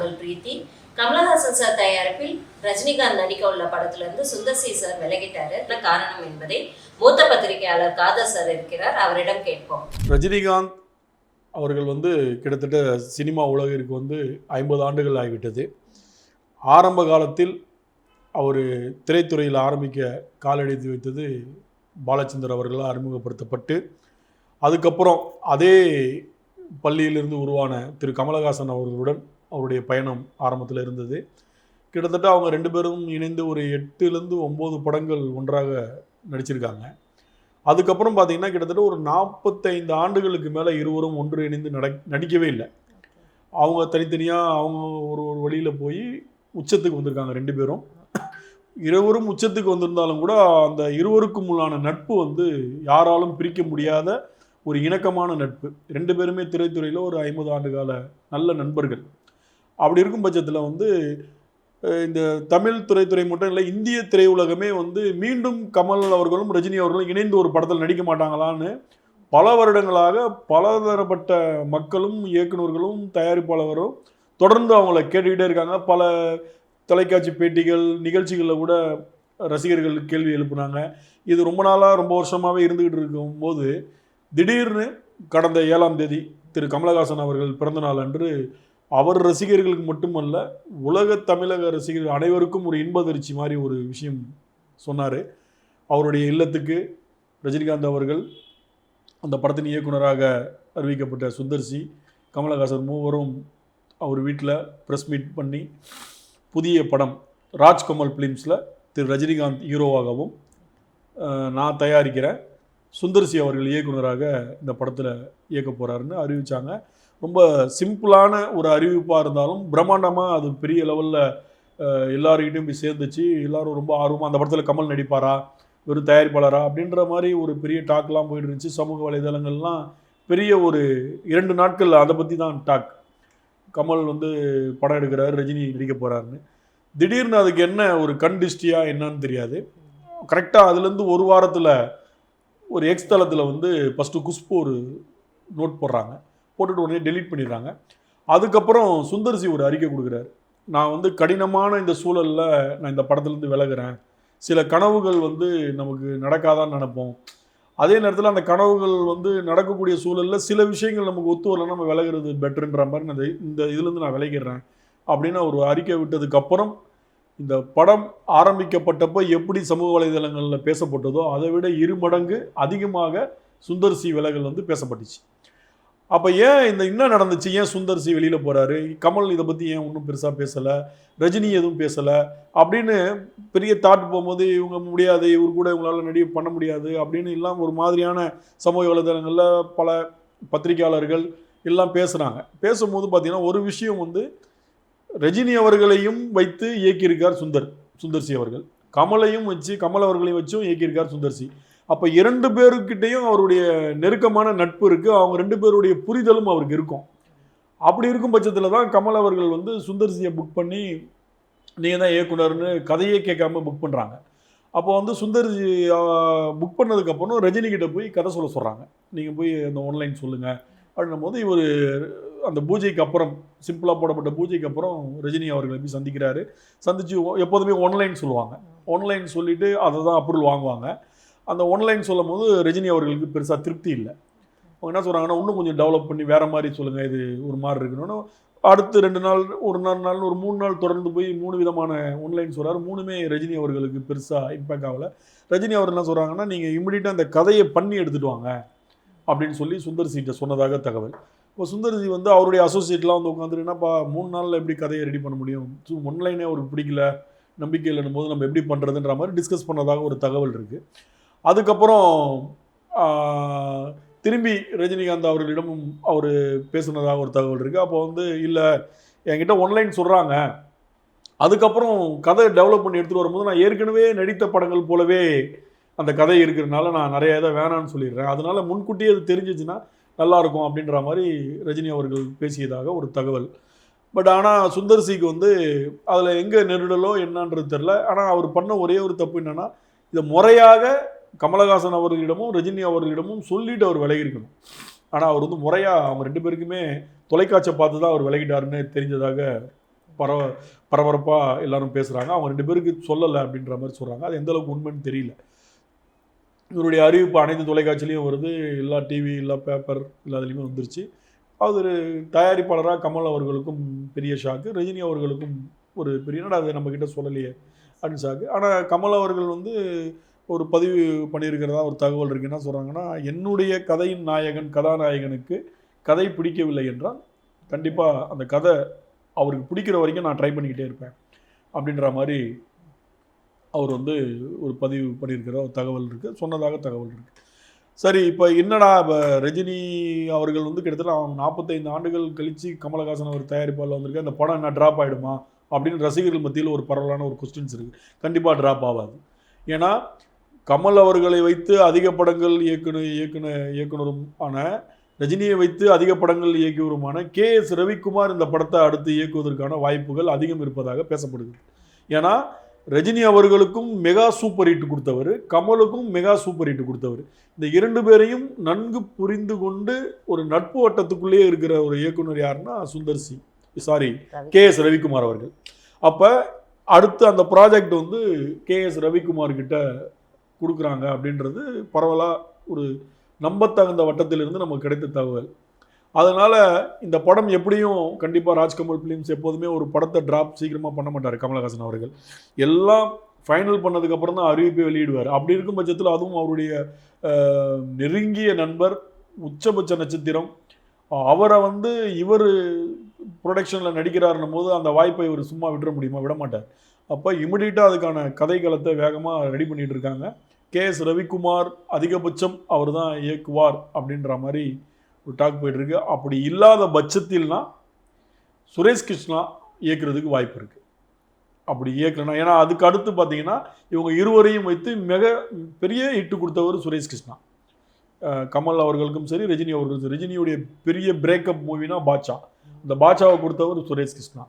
மகள் பிரீத்தி கமலஹாசன் சார் தயாரிப்பில் ரஜினிகாந்த் நடிக்க உள்ள படத்திலிருந்து சுந்தர் சி சார் விலகிட்டாரு. காரணம் என்பதை மூத்த பத்திரிகையாளர் காதர் சார் இருக்கிறார், அவரிடம் கேட்போம். ரஜினிகாந்த் அவர்கள் கிட்டத்தட்ட சினிமா உலகிற்கு 50 ஆண்டுகள் ஆகிவிட்டது. ஆரம்ப காலத்தில் அவர் திரைத்துறையில் ஆரம்பிக்க காலெடுத்து வைத்தது பாலச்சந்தர் அவர்களால் அறிமுகப்படுத்தப்பட்டு, அதுக்கப்புறம் அதே பள்ளியிலிருந்து உருவான திரு கமலஹாசன் அவர்களுடன் அவருடைய பயணம் ஆரம்பத்தில் இருந்தது. கிட்டத்தட்ட அவங்க 2 பேரும் இணைந்து ஒரு 8லேருந்து 9 படங்கள் ஒன்றாக நடிச்சிருக்காங்க. அதுக்கப்புறம் பார்த்திங்கன்னா கிட்டத்தட்ட ஒரு 45 ஆண்டுகளுக்கு மேலே இருவரும் ஒன்று இணைந்து நடிக்கவே இல்லை. அவங்க தனித்தனியாக அவங்க ஒரு வழியில் போய் உச்சத்துக்கு வந்திருக்காங்க 2 பேரும். இருவரும் உச்சத்துக்கு வந்திருந்தாலும் கூட அந்த இருவருக்கும் உள்ளான நட்பு யாராலும் பிரிக்க முடியாத ஒரு இணக்கமான நட்பு. 2 பேருமே திரைத்துறையில் ஒரு 50 ஆண்டு கால நல்ல நண்பர்கள். அப்படி இருக்கும் பட்சத்தில் இந்த தமிழ் திரைத்துறை மட்டும் இல்லை, இந்திய திரையுலகமே மீண்டும் கமல் அவர்களும் ரஜினி அவர்களும் இணைந்து ஒரு படத்தில் நடிக்க மாட்டாங்களான்னு பல வருடங்களாக பலதரப்பட்ட மக்களும் இயக்குநர்களும் தயாரிப்பாளர்களும் தொடர்ந்து அவங்கள கேட்டுக்கிட்டே இருக்காங்க. பல தொலைக்காட்சி பேட்டிகள் நிகழ்ச்சிகளில் கூட ரசிகர்கள் கேள்வி எழுப்புனாங்க. இது ரொம்ப நாளாக ரொம்ப வருஷமாகவே இருந்துக்கிட்டு இருக்கும்போது திடீர்னு கடந்த 7ஆம் தேதி திரு கமலஹாசன் அவர்கள் பிறந்தநாள் அன்று அவர் ரசிகர்களுக்கு மட்டுமல்ல, உலக தமிழக ரசிகர்கள் அனைவருக்கும் ஒரு இன்பதிர்ச்சி மாதிரி ஒரு விஷயம் சொன்னார். அவருடைய இல்லத்துக்கு ரஜினிகாந்த் அவர்கள், அந்த படத்தின் இயக்குனராக அறிவிக்கப்பட்ட சுந்தர்சி, கமலஹாசன் மூவரும் அவர் வீட்டில் ப்ரெஸ் மீட் பண்ணி புதிய படம் ராஜ்கமல் ஃபிலிம்ஸில் திரு ரஜினிகாந்த் ஹீரோவாகவும் நான் தயாரிக்கிறேன், சுந்தர்சி அவர்கள் இயக்குனராக இந்த படத்தில் இயக்க போகிறாருன்னு அறிவித்தாங்க. ரொம்ப சிம்பிளான ஒரு அறிவிப்பாக இருந்தாலும் பிரம்மாண்டமாக அது பெரிய லெவலில் எல்லாருக்கிட்டையும் போய் சேர்ந்துச்சு. எல்லோரும் ரொம்ப ஆர்வமாக அந்த படத்தில் கமல் நடிப்பாரா, வெறும் தயாரிப்பாளரா அப்படின்ற மாதிரி ஒரு பெரிய டாக்லாம் போயிட்டு இருந்துச்சு. சமூக வலைதளங்கள்லாம் பெரிய ஒரு 2 நாட்கள் அதை பற்றி தான் டாக். கமல் படம் எடுக்கிறாரு, ரஜினி நடிக்க போகிறாருன்னு. திடீர்னு அதுக்கு என்ன ஒரு கண் டிஸ்டியாக என்னன்னு தெரியாது. கரெக்டாக அதுலேருந்து ஒரு வாரத்தில் ஒரு எக்ஸ் தளத்தில் ஃபஸ்ட்டு குஷ்பு ஒரு நோட் போடுறாங்க, போட்டுட்டு உடனே டெலீட் பண்ணிடுறாங்க. அதுக்கப்புறம் சுந்தர்சி ஒரு அறிக்கை கொடுக்குறாரு, நான் கடினமான இந்த சூழலில் நான் இந்த படத்துலேருந்து விலகிறேன், சில கனவுகள் நமக்கு நடக்காதான்னு நினைப்போம், அதே நேரத்தில் அந்த கனவுகள் நடக்கக்கூடிய சூழலில் சில விஷயங்கள் நமக்கு ஒத்து வரல, நம்ம விலகிறது பெட்டருன்ற மாதிரி நான் இந்த இதுலேருந்து நான் விலகிடுறேன் அப்படின்னு ஒரு அறிக்கை விட்டதுக்கப்புறம் இந்த படம் ஆரம்பிக்கப்பட்டப்போ எப்படி சமூக வலைதளங்களில் பேசப்பட்டதோ அதை விட 2 மடங்கு அதிகமாக சுந்தர்சி விலகல் பேசப்பட்டுச்சு. அப்போ ஏன் என்ன நடந்துச்சு, ஏன் சுந்தர்சி வெளியில் போகிறாரு, கமல் இதை பற்றி ஏன் ஒன்றும் பெருசாக பேசலை, ரஜினி எதுவும் பேசலை அப்படின்னு பெரிய தாட் போகும்போது இவங்க முடியாது, இவர் கூட இவங்களால் நடிகை பண்ண முடியாது அப்படின்னு எல்லாம் ஒரு மாதிரியான சமூக வலைதளங்களில் பல பத்திரிகையாளர்கள் எல்லாம் பேசுகிறாங்க. பேசும்போது பார்த்திங்கன்னா ஒரு விஷயம் ரஜினி அவர்களையும் வைத்து இயக்கியிருக்கார் சுந்தர்சி அவர்கள், கமலையும் வச்சு கமல் அவர்களையும் வச்சும் இயக்கியிருக்கார் சுந்தர்சி. அப்போ 2 பேருக்கிட்டையும் அவருடைய நெருக்கமான நட்பு இருக்குது, அவங்க 2 பேருடைய புரிதலும் அவருக்கு இருக்கும். அப்படி இருக்கும் பட்சத்தில் தான் கமல் அவர்கள் சுந்தர்சியை புக் பண்ணி நீங்கள் தான் இயக்குனர்னு கதையே கேட்காம புக் பண்ணுறாங்க. அப்போ சுந்தர்சி புக் பண்ணதுக்கப்புறம் ரஜினிகிட்ட போய் கதை சொல்கிறாங்க, நீங்கள் போய் அந்த ஆன்லைன் சொல்லுங்கள் அப்படின்னும் போது இவர் அந்த பூஜைக்கு அப்புறம் சிம்பிளாக போடப்பட்ட பூஜைக்கு அப்புறம் ரஜினி அவர்களை போய் சந்திக்கிறாரு. சந்தித்து எப்போதுமே ஆன்லைன் சொல்லுவாங்க, ஆன்லைன் சொல்லிவிட்டு அதை தான் அப்ரூவல் வாங்குவாங்க. அந்த ஆன்லைன் சொல்லும் போது ரஜினி அவர்களுக்கு பெருசாக திருப்தி இல்லை. அவங்க என்ன சொல்கிறாங்கன்னா, இன்னும் கொஞ்சம் டெவலப் பண்ணி வேறு மாதிரி சொல்லுங்கள், இது ஒரு மாதிரி இருக்கணும்னு அடுத்து 2 நாள் ஒரு 4 நாள் ஒரு 3 நாள் தொடர்ந்து போய் 3 விதமான ஆன்லைன் சொல்கிறாரு. 3மே ரஜினி அவர்களுக்கு பெருசாக இம்பேக்ட் ஆகலை. ரஜினி அவர் என்ன சொல்கிறாங்கன்னா, நீங்கள் இம்மிடியட்டாக அந்த கதையை பண்ணி எடுத்துகிட்டு வாங்க அப்படின்னு சொல்லி சுந்தர்சிகிட்ட சொன்னதாக தகவல். இப்போ சுந்தர்சி அவருடைய அசோசியேட்லாம் உட்காந்துட்டு, என்னப்பா 3 நாளில் எப்படி கதையை ரெடி பண்ண முடியும், ஒன்லைனே அவருக்கு பிடிக்கல, நம்பிக்கை இல்லைன்னும் போது நம்ம எப்படி பண்ணுறதுன்ற மாதிரி டிஸ்கஸ் பண்ணதாக ஒரு தகவல் இருக்குது. அதுக்கப்புறம் திரும்பி ரஜினிகாந்த் அவர்களிடமும் அவர் பேசுனதாக ஒரு தகவல் இருக்குது. அப்போ இல்லை என்கிட்ட ஆன்லைன் சொல்கிறாங்க, அதுக்கப்புறம் கதை டெவலப் பண்ணி எடுத்துகிட்டு வரும்போது நான் ஏற்கனவே நடித்த படங்கள் போலவே அந்த கதை இருக்கிறதுனால நான் நிறைய இதை வேணான்னு சொல்லிடுறேன், அதனால முன்கூட்டியே அது தெரிஞ்சிச்சுன்னா நல்லாயிருக்கும் அப்படின்ற மாதிரி ரஜினி அவர்கள் பேசியதாக ஒரு தகவல். பட் ஆனால் சுந்தர்சிக்கு அதில் எங்கே நெருடலோ என்னன்றது தெரில. ஆனால் அவர் பண்ண ஒரே ஒரு தப்பு என்னென்னா, இதை முறையாக கமலஹாசன் அவர்களிடமும் ரஜினி அவர்களிடமும் சொல்லிட்டு அவர் விலகிருக்கணும். ஆனால் அவர் முறையாக அவங்க 2 பேருக்குமே தொலைக்காட்சியை பார்த்து தான் அவர் விலகிட்டாருன்னு தெரிஞ்சதாக பரபரப்பாக எல்லாரும் பேசுகிறாங்க. அவங்க 2 பேருக்கு சொல்லலை அப்படின்ற மாதிரி சொல்கிறாங்க. அது எந்த அளவுக்கு உண்மைன்னு தெரியல. இவருடைய அறிவிப்பு அனைத்து தொலைக்காட்சியிலையும் வருது, எல்லா டிவி, எல்லா பேப்பர் எல்லாத்துலேயுமே வந்துருச்சு. அது ஒரு தயாரிப்பாளராக கமல் அவர்களுக்கும் பெரிய ஷாக்கு, ரஜினி அவர்களுக்கும் ஒரு பெரிய என்னடா அது நம்மக்கிட்ட சொல்லலையே அப்படின்னு ஷாக்கு. ஆனால் கமல் அவர்கள் வந்து ஒரு பதிவு பண்ணியிருக்கிறதா ஒரு தகவல் இருக்குது. என்ன சொல்கிறாங்கன்னா, என்னுடைய கதையின் நாயகன் கதாநாயகனுக்கு கதை பிடிக்கவில்லை என்றால் கண்டிப்பாக அந்த கதை அவருக்கு பிடிக்கிற வரைக்கும் நான் ட்ரை பண்ணிக்கிட்டே இருப்பேன் அப்படின்ற மாதிரி அவர் வந்து ஒரு பதிவு பண்ணியிருக்கிற ஒரு தகவல் இருக்குது, சொன்னதாக தகவல் இருக்குது. சரி, இப்போ என்னடா இப்போ ரஜினி அவர்கள் வந்து கிட்டத்தட்ட 45 ஆண்டுகள் கழித்து கமலஹாசன் அவர் தயாரிப்பாளர் வந்திருக்கு, அந்த படம் என்ன ட்ராப் ஆகிடுமா அப்படின்னு ரசிகர்கள் மத்தியில் ஒரு பரவலான ஒரு கொஸ்டின்ஸ் இருக்குது. கண்டிப்பாக ட்ராப் ஆகாது. ஏன்னா கமல் அவர்களை வைத்து அதிக படங்கள் இயக்குனரும் ஆன, ரஜினியை வைத்து அதிக படங்கள் இயக்கியவருமான KS ரவிக்குமார் இந்த படத்தை அடுத்து இயக்குவதற்கான வாய்ப்புகள் அதிகம் இருப்பதாக பேசப்படுது. ஏன்னா ரஜினி அவர்களுக்கும் மெகா சூப்பர் ஹிட் கொடுத்தவர், கமலுக்கும் மெகா சூப்பர் ஹிட் கொடுத்தவர். இந்த 2 பேரையும் நன்கு புரிந்து கொண்டு ஒரு நட்பு வட்டத்துக்குள்ளேயே இருக்கிற ஒரு இயக்குனர் யாருன்னா KS ரவிக்குமார் அவர்கள். அப்போ அடுத்து அந்த ப்ராஜெக்ட் வந்து KS ரவிக்குமார் கிட்ட கொடுக்குறாங்க அப்படின்றது பரவலாக ஒரு நம்பத்தகுந்த வட்டத்திலிருந்து நமக்கு கிடைத்த தகவல். அதனால் இந்த படம் எப்படியும் கண்டிப்பாக ராஜ்கமல் ஃபிலிம்ஸ் எப்போதுமே ஒரு படத்தை ட்ராப் சீக்கிரமாக பண்ண மாட்டார். கமலஹாசன் அவர்கள் எல்லாம் ஃபைனல் பண்ணதுக்கப்புறம் தான் அறிவிப்பை வெளியிடுவார். அப்படி இருக்கும் பட்சத்தில் அதுவும் அவருடைய நெருங்கிய நண்பர், உச்சபட்ச நட்சத்திரம், அவரை வந்து இவர் ப்ரொடக்ஷனில் நடிக்கிறாருன்னும் போது அந்த வாய்ப்பை இவர் சும்மா விட முடியுமா? விட மாட்டார். அப்போ இமிடியட்டாக அதுக்கான கதைக்களத்தை வேகமாக ரெடி பண்ணிகிட்டு இருக்காங்க. KS ரவிக்குமார் அதிகபட்சம் அவர் தான் இயக்குவார் அப்படின்ற மாதிரி ஒரு டாக் போயிட்டுருக்கு. அப்படி இல்லாத பட்சத்தில்னா சுரேஷ் கிருஷ்ணா இயக்குறதுக்கு வாய்ப்பு இருக்குது. அப்படி இயக்கணும். ஏன்னா அதுக்கு அடுத்து பார்த்தீங்கன்னா இவங்க இருவரையும் வைத்து மிக பெரிய ஹிட்டு கொடுத்தவர் சுரேஷ் கிருஷ்ணா. கமல் அவர்களுக்கும் சரி, ரஜினி அவர்களுக்கும் சரி. ரஜினியுடைய பெரிய பிரேக்கப் மூவினா பாட்ஷா. இந்த பாட்ஷாவை கொடுத்தவர் சுரேஷ் கிருஷ்ணா.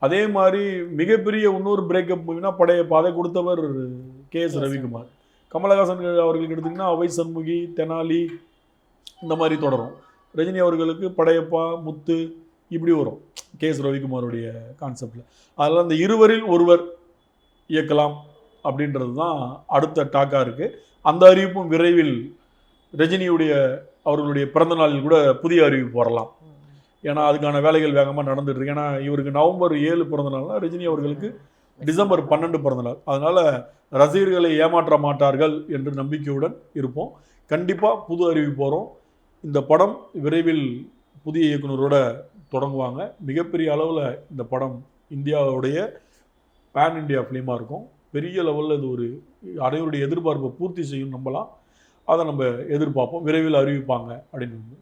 அதே மாதிரி மிகப்பெரிய இன்னொரு பிரேக்கப் மூவினா படையப்பா, அதை கொடுத்தவர் KS ரவிக்குமார். கமலஹாசன் அவர்களுக்கு எடுத்திங்கன்னா அவை சண்முகி, தெனாலி இந்த மாதிரி தொடரும். ரஜினி அவர்களுக்கு படையப்பா, முத்து இப்படி வரும் KS ரவிக்குமாருடைய கான்செப்டில். அதனால் அந்த இருவரில் ஒருவர் இயக்கலாம் அப்படின்றது தான் அடுத்த டாக்காக இருக்குது. அந்த அறிவிப்பும் விரைவில் ரஜினியுடைய அவர்களுடைய பிறந்தநாளில் கூட புதிய அறிவிப்பு வரலாம். ஏன்னா அதுக்கான வேலைகள் வேகமாக நடந்துட்டு இருக்கு. ஏன்னா இவருக்கு நவம்பர் 7 பிறந்தநாள்னா ரஜினி அவர்களுக்கு டிசம்பர் 12 பிறந்தநாள். அதனால் ரசிகர்களை ஏமாற்ற மாட்டார்கள் என்று நம்பிக்கையுடன் இருப்போம். கண்டிப்பாக புது அறிவிப்பு வரும். இந்த படம் விரைவில் புதிய இயக்குனரோட தொடங்குவாங்க. மிகப்பெரிய அளவில் இந்த படம் இந்தியாவுடைய பேன் இண்டியா ஃபிலிமாக இருக்கும். பெரிய லெவலில் இது ஒரு அனைவருடைய எதிர்பார்ப்பை பூர்த்தி செய்யும் நம்பலாம். அதை நம்ம எதிர்பார்ப்போம். விரைவில் அறிவிப்பாங்க அப்படின்னு.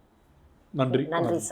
நன்றி.